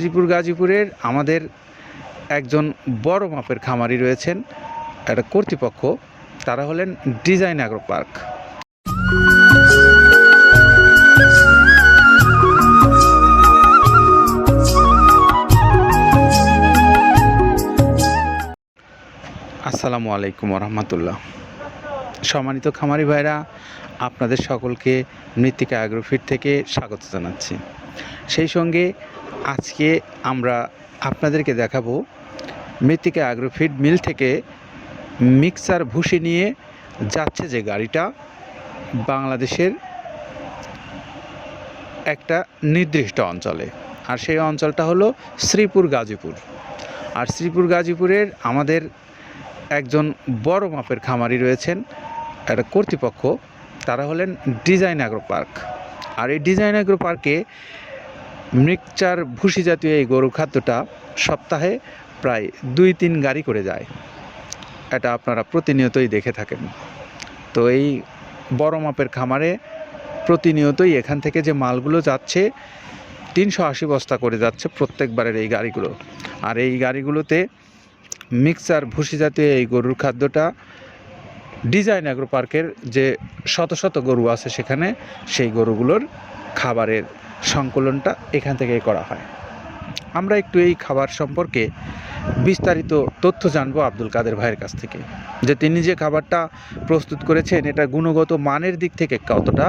শ্রীপুর গাজীপুরের আমাদের একজন বড় মাপের খামারি রয়েছেন, একটা কর্তৃপক্ষ, তারা হলেন ডিজাইন অ্যাগ্রো পার্ক। আসসালামু আলাইকুম রহমতুল্লাহ। সম্মানিত খামারি ভাইরা, আপনাদের সকলকে মৃত্তিকা অ্যাগ্রোফিট থেকে স্বাগত জানাচ্ছি। সেই সঙ্গে আজকে আমরা আপনাদেরকে দেখাবো মৃত্তিকা অ্যাগ্রোফিট মিল থেকে মিক্সার ভুসি নিয়ে যাচ্ছে যে গাড়িটা বাংলাদেশের একটা নির্দিষ্ট অঞ্চলে, আর সেই অঞ্চলটা হলো শ্রীপুর গাজীপুর। আর শ্রীপুর গাজীপুরের আমাদের একজন বড় মাপের খামারি রয়েছেন, একটা কর্তৃপক্ষ, তারা হলেন ডিজাইন অ্যাগ্রো পার্ক। আর এই ডিজাইন অ্যাগ্রো পার্কে মিক্সচার ভুসি জাতীয় এই গরু খাদ্যটা সপ্তাহে প্রায় 2-3 গাড়ি করে যায়। এটা আপনারা প্রতিনিয়তই দেখে থাকেন। তো এই বড় মাপের খামারে প্রতিনিয়তই এখান থেকে যে মালগুলো যাচ্ছে 380 বস্তা করে যাচ্ছে প্রত্যেকবারের এই গাড়িগুলো। আর এই গাড়িগুলোতে মিক্সার ভুসি জাতীয় এই গরুর খাদ্যটা ডিজাইন অ্যাগ্রো পার্কের যে শত শত গরু আছে সেখানে সেই গরুগুলোর খাবারের সংকলনটা এখান থেকেই করা হয়। আমরা একটু এই খাবার সম্পর্কে বিস্তারিত তথ্য জানবো আব্দুল কাদের ভাইয়ের কাছ থেকে, যে তিনি যে খাবারটা প্রস্তুত করেছেন এটা গুণগত মানের দিক থেকে কতটা,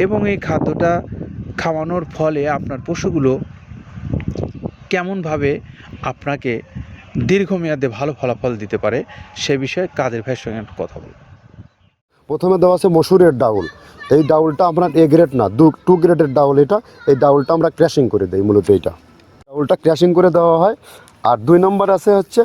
এবং এই খাদ্যটা খাওয়ানোর ফলে আপনার পশুগুলো কেমনভাবে আপনাকে দীর্ঘমেয়াদে ভালো ফলাফল দিতে পারে সে বিষয়ে কাদের ভাইয়ের সঙ্গে কথা বলব। প্রথমে দেওয়া আছে মসুরের ডাউল। এই ডাউলটা আপনার এ গ্রেড না, 2 গ্রেডের ডাউল এটা। এই ডাউলটা আমরা ক্র্যাশিং করে দিই, মূলত এইটা ডাউলটা ক্র্যাশিং করে দেওয়া হয়। আর 2 নম্বর আছে হচ্ছে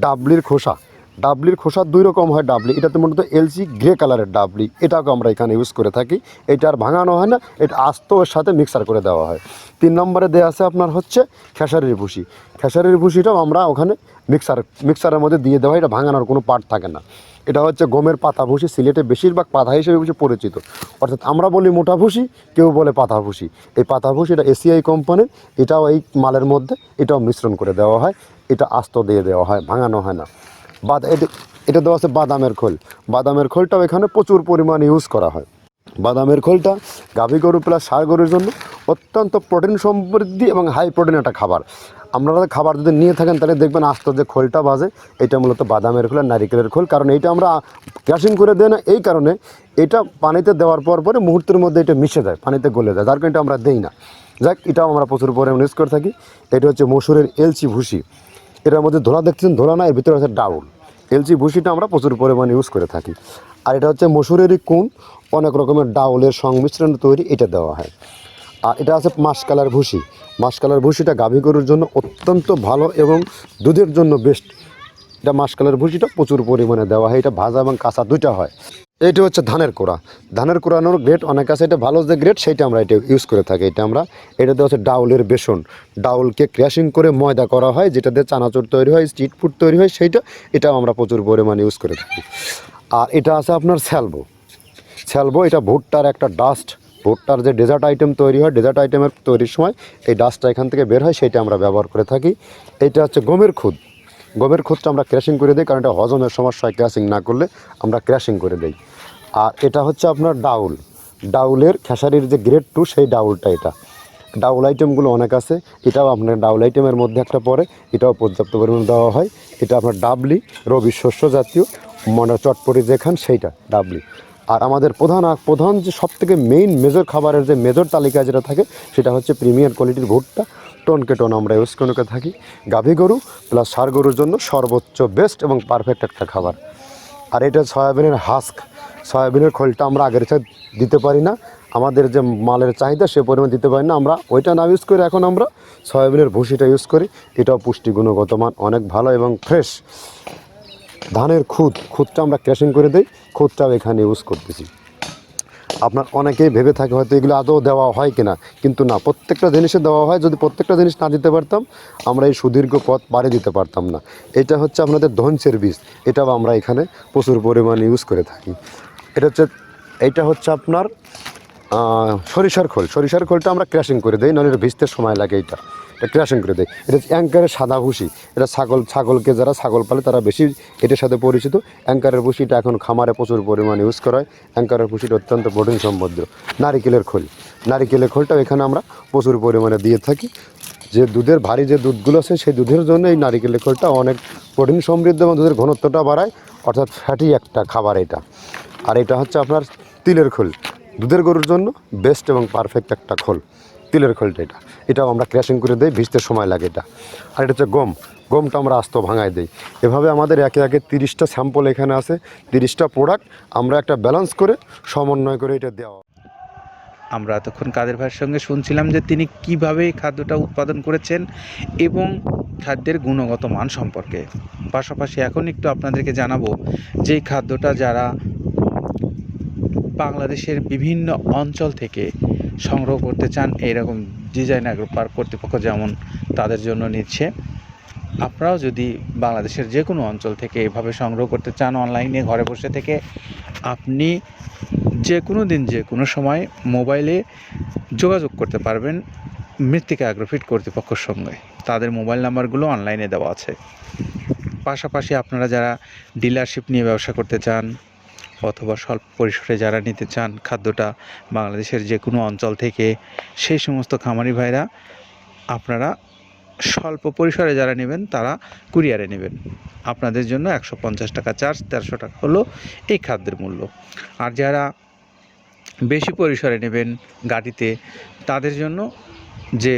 ডাবলির খোসা। ডাবলির খোসা 2 রকম হয় ডাবলি, এটাতে মূলত এলসি গ্রে কালারের ডাবলি, এটাকে আমরা এখানে ইউজ করে থাকি। এটা আর ভাঙানো হয় না, এটা আস্ত ওর সাথে মিক্সার করে দেওয়া হয়। 3 নম্বরে দেওয়া আছে আপনার হচ্ছে খেসারির ভুসি। খেসারির ভুসিটাও আমরা ওখানে মিক্সারের মধ্যে দিয়ে দেওয়া হয়, এটা ভাঙানোর কোনো পার্ট থাকে না। এটা হচ্ছে গমের পাতা ভুসি, সিলেটে বেশিরভাগ পাতা হিসেবে পরিচিত। অর্থাৎ আমরা বলি মোটা ভুসি, কেউ বলে পাতা ভুসি। এই পাতা ভুসি এটা এসিআই কোম্পানির, এটাও এই মালের মধ্যে এটাও মিশ্রণ করে দেওয়া হয়। এটা আস্ত দিয়ে দেওয়া হয়, ভাঙানো হয় না। এটা দেওয়া আছে বাদামের খোল। বাদামের খোলটাও এখানে প্রচুর পরিমাণে ইউজ করা হয়। বাদামের খোলটা গাভী গরু প্লাস ষাঁড় গরুর জন্য অত্যন্ত প্রোটিন সমৃদ্ধি এবং হাই প্রোটিন একটা খাবার। আপনারা খাবার যদি নিয়ে থাকেন তাহলে দেখবেন আস্ত যে খোলটা বাজে, এটা মূলত বাদামের খোল আর নারিকেলের খোল। কারণ এইটা আমরা ক্র্যাশিং করে দেয় না, এই কারণে এটা পানিতে দেওয়ার পরে মুহূর্তের মধ্যে এটা মিশে যায়, পানিতে গলে যায়, যার কারণে এটা আমরা দেই না। যাক, এটাও আমরা প্রচুর পরিমাণে ইউজ করে থাকি। এটা হচ্ছে মসুরের এলচি ভুসি। এটার মধ্যে ধোলা দেখছেন, ধোলা না, এর ভিতরে আছে ডাউল। এলচি ভুসিটা আমরা প্রচুর পরিমাণে ইউজ করে থাকি। আর এটা হচ্ছে মসুরেরই কুন, অনেক রকমের ডাউলের সংমিশ্রণ তৈরি, এটা দেওয়া হয়। আর এটা আছে মাসকালার ভুসি। মাসকালার ভুসিটা গাভী গরুর জন্য অত্যন্ত ভালো এবং দুধের জন্য বেস্ট। এটা মাসকালার ভুসিটা প্রচুর পরিমাণে দেওয়া হয়, এটা ভাজা এবং কাঁচা দুইটা হয়। এইটা হচ্ছে ধানের কোড়া। ধানের কোড়ানোর গ্রেড অনেক আছে, এটা ভালো যে গ্রেড সেইটা আমরা এটা ইউজ করে থাকি। এটা দেওয়া হচ্ছে ডাউলের বেসন। ডাউলকে ক্র্যাশিং করে ময়দা করা হয়, যেটা দিয়ে চানাচুর তৈরি হয়, স্ট্রিট ফুড তৈরি হয়, এটাও আমরা প্রচুর পরিমাণে ইউজ করে থাকি। আর এটা আছে আপনার স্যালবো। এটা ভুট্টার একটা ডাস্ট। ভুট্টার যে ডেজার্ট আইটেম তৈরি হয়, ডেজার্ট আইটেমের তৈরির সময় এই ডাস্টটা এখান থেকে বের হয়, সেটা আমরা ব্যবহার করে থাকি। এটা হচ্ছে গমের খুদ। গমের খুদটা আমরা ক্র্যাশিং করে দিই, কারণ এটা হজমের সমস্যা হয়, ক্র্যাশিং না করলে আমরা ক্র্যাশিং করে দিই। আর এটা হচ্ছে আপনার ডাউলের খেসারির যে গ্রেড 2 সেই ডাউলটা। এটা ডাউল আইটেমগুলো অনেক আছে, এটাও আপনার ডাউল আইটেমের মধ্যে একটা পড়ে, এটাও পর্যাপ্ত পরিমাণে দেওয়া হয়। এটা আপনার ডাবলি, রবি শস্য জাতীয়, মানে চটপটি যে খান সেইটা ডাবলি। আর আমাদের প্রধান যে সবথেকে মেজর খাবারের যে মেজর তালিকায় যেটা থাকে সেটা হচ্ছে প্রিমিয়ার কোয়ালিটির ভুট্টা, টনকে টন আমরা ইউজ করে থাকি। গাভী গরু প্লাস ষাঁড় গরুর জন্য সর্বোচ্চ বেস্ট এবং পারফেক্ট একটা খাবার। আর এটা সয়াবিনের হাস্ক। সয়াবিনের খোলটা আমরা আগের সাথে দিতে পারি না, আমাদের যে মালের চাহিদা সে পরিমাণ দিতে পারি না, আমরা ওইটা না ইউজ করে এখন আমরা সয়াবিনের ভুসিটা ইউজ করি। এটাও পুষ্টি গুণগত মান অনেক ভালো এবং ফ্রেশ। ধানের খুদটা আমরা ক্র্যাশিং করে দিই, খুদটাও এখানে ইউজ করতেছি। আপনার অনেকেই ভেবে থাকে হয়তো এগুলো আদৌ দেওয়া হয় কিনা, কিন্তু না, প্রত্যেকটা জিনিসে দেওয়া হয়। যদি প্রত্যেকটা জিনিস না দিতে পারতাম আমরা এই সুদীর্ঘ পথ পাড়ি দিতে পারতাম না। এটা হচ্ছে আপনাদের ধনচের বীজ, এটাও আমরা এখানে প্রচুর পরিমাণে ইউজ করে থাকি। এইটা হচ্ছে আপনার সরিষার খোলটা আমরা ক্র্যাশিং করে দিই, নাহলে ভিজতে সময় লাগে। এটা ক্র্যাশিং করে দেয়। এটা হচ্ছে অ্যাঙ্কারের সাদা ভুসি। এটা ছাগলকে যারা ছাগল পালে তারা বেশি এটার সাথে পরিচিত। অ্যাঙ্কারের ভুসিটা এখন খামারে প্রচুর পরিমাণে ইউজ করা হয়। অ্যাঙ্কারের ভুসিটা অত্যন্ত প্রোটিন সমৃদ্ধ। নারিকেলের খোলটাও এখানে আমরা প্রচুর পরিমাণে দিয়ে থাকি। যে দুধের ভারী যে দুধগুলো আছে সেই দুধের জন্য এই নারিকেলের খোলটা অনেক প্রোটিন সমৃদ্ধ এবং দুধের ঘনত্বটা বাড়ায়, অর্থাৎ ফ্যাটি একটা খাবার এটা। আর এটা হচ্ছে আপনার তিলের খোল, দুধের গরুর জন্য বেস্ট এবং পারফেক্ট একটা খোল, তিলের খোলটা এটাও আমরা ক্র্যাশিং করে দিই, ভিজতে সময় লাগে এটা। আর এটা হচ্ছে গমটা আমরা আস্ত ভাঙায় দিই। এভাবে আমাদের একে একে 30টা স্যাম্পল এখানে আছে, 30টা প্রোডাক্ট আমরা একটা ব্যালেন্স করে সমন্বয় করে এটা দেওয়া। আমরা এতক্ষণ কাদের ভাইয়ের সঙ্গে শুনছিলাম যে তিনি কিভাবে এই খাদ্যটা উৎপাদন করেছেন এবং খাদ্যের গুণগত মান সম্পর্কে। পাশাপাশি এখন একটু আপনাদেরকে জানাবো যে এই খাদ্যটা যারা বাংলাদেশের বিভিন্ন অঞ্চল থেকে সংগ্রহ করতে চান, এইরকম ডিজাইন অ্যাগ্রো পার্ক কর্তৃপক্ষ যেমন তাদের জন্য নিচ্ছে, আপনারাও যদি বাংলাদেশের যে কোনো অঞ্চল থেকে এভাবে সংগ্রহ করতে চান অনলাইনে ঘরে বসে থেকে, আপনি যে কোনো দিন যে কোনো সময় মোবাইলে যোগাযোগ করতে পারবেন মৃত্তিকা অ্যাগ্রোফিট কর্তৃপক্ষের সঙ্গে। তাদের মোবাইল নাম্বারগুলো অনলাইনে দেওয়া আছে। পাশাপাশি আপনারা যারা ডিলারশিপ নিয়ে ব্যবসা করতে চান অথবা স্বল্প পরিসরে যারা নিতে চান খাদ্যটা বাংলাদেশের যে কোনো অঞ্চল থেকে, সেই সমস্ত খামারি ভাইরা আপনারা স্বল্প পরিসরে যারা নেবেন তারা কুরিয়ারে নেবেন। আপনাদের জন্য 150 টাকা চার্জ, 1300 টাকা হলো এই খাদ্যের মূল্য। আর যারা বেশি পরিসরে নেবেন গাড়িতে, তাদের জন্য যে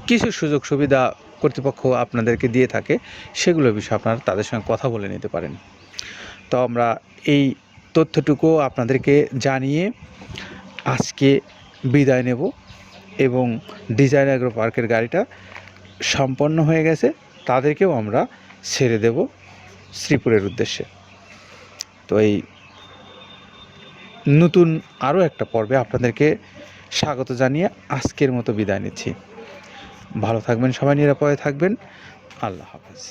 কিছু সুযোগ সুবিধা কর্তৃপক্ষ আপনাদেরকে দিয়ে থাকে সেগুলোর বিষয়ে আপনারা তাদের সঙ্গে কথা বলে নিতে পারেন। তো আমরা এই তথ্যটুকু আপনাদেরকে জানিয়ে আজকে বিদায় নেব এবং ডিজাইন অ্যাগ্রো পার্কের গাড়িটা সম্পন্ন হয়ে গেছে, তাদেরকেও আমরা ছেড়ে দেব শ্রীপুরের উদ্দেশ্যে। তো এই নতুন আরও একটা পর্বে আপনাদেরকে স্বাগত জানিয়ে আজকের মতো বিদায় নিচ্ছি। ভালো থাকবেন সবাই, নিরাপদে থাকবেন। আল্লাহ হাফেজ।